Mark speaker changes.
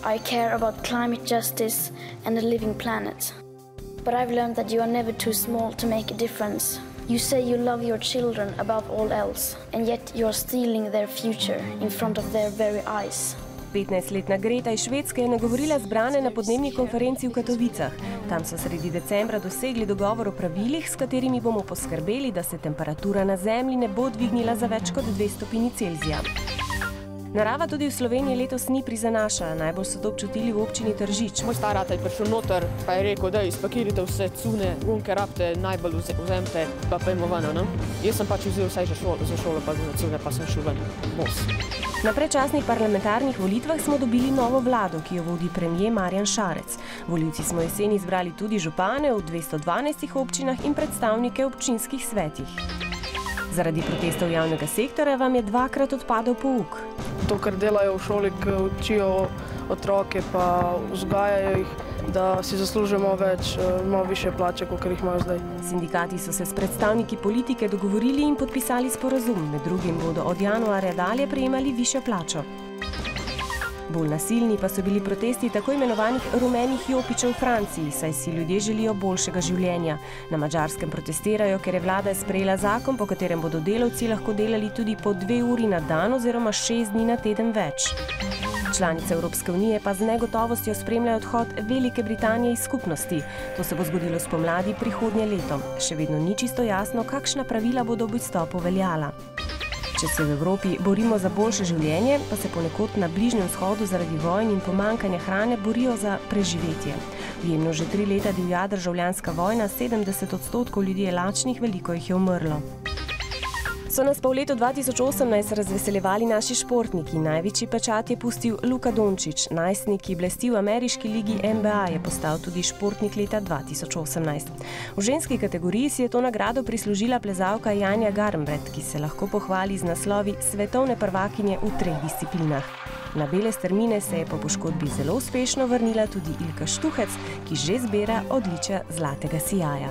Speaker 1: I care about climate justice and a living planet. But I've learned that you are never too small to make a difference. You say you love your children above all else, and yet you are stealing their future in front of their very eyes.
Speaker 2: 15-letna Greta iz Švedske je nagovorila zbrane na podnebni konferenci v Katovicah. Tam so sredi decembra dosegli dogovor o pravilih, s katerimi bomo poskrbeli, da se temperatura na Zemlji ne bo dvignila za več kot 2 stopinji Celzija. Narava tudi v Sloveniji letos ni prizanašala, najbolj so to občutili v občini Tržič.
Speaker 3: Moj star ata je prišel noter, pa je rekel, da izpakirite vse cune, gunke rabite, najbolj vzemte, pa pojmo ven, no? Jaz sem pač vzel vsaj za šolo, pa za cune, pa sem šel ven.
Speaker 2: Na predčasnih parlamentarnih volitvah smo dobili novo vlado, ki jo vodi premier Marjan Šarec. Volivci smo jeseni izbrali tudi župane v 212 občinah in predstavnike občinskih svetih. Zaradi protestov javnega sektorja vam je 2-krat odpadel pouk.
Speaker 4: To, kar delajo v šoli, ki učijo otroke, pa vzgajajo jih, da si zaslužimo več, malo više plače, kot jih imajo zdaj.
Speaker 2: Sindikati so se s predstavniki politike dogovorili in podpisali sporazum. Med drugim bodo od januarja dalje prejemali višjo plačo. Bolj nasilni pa so bili protesti tako imenovanih rumenih jopičev v Franciji, saj si ljudje želijo boljšega življenja. Na Madžarskem protestirajo, ker je vlada sprejela zakon, po katerem bodo delavci lahko delali tudi po 2 uri na dan oziroma 6 dni na teden več. Članice Evropske unije pa z negotovostjo spremljajo odhod Velike Britanije iz skupnosti. To se bo zgodilo spomladi prihodnje leto. Še vedno ni čisto jasno, kakšna pravila bodo ob izstopu veljala. Če se v Evropi borimo za boljše življenje, pa se ponekod na Bližnjem vzhodu zaradi vojn in pomanjkanja hrane borijo za preživetje. V Jemnu že 3 leta divja državljanska vojna, 70% ljudi je lačnih, veliko jih je umrlo. So nas pa v letu 2018 razveseljevali naši športniki. Največji pečat je pustil Luka Dončić. Najstnik, ki blesti v ameriški ligi NBA, je postal tudi športnik leta 2018. V ženski kategoriji si je to nagrado prislužila plezalka Janja Garnbret, ki se lahko pohvali z naslovi svetovne prvakinje v 3 disciplinah. Na bele strmine se je po poškodbi zelo uspešno vrnila tudi Ilka Štuhec, ki že zbira odličja zlatega sijaja.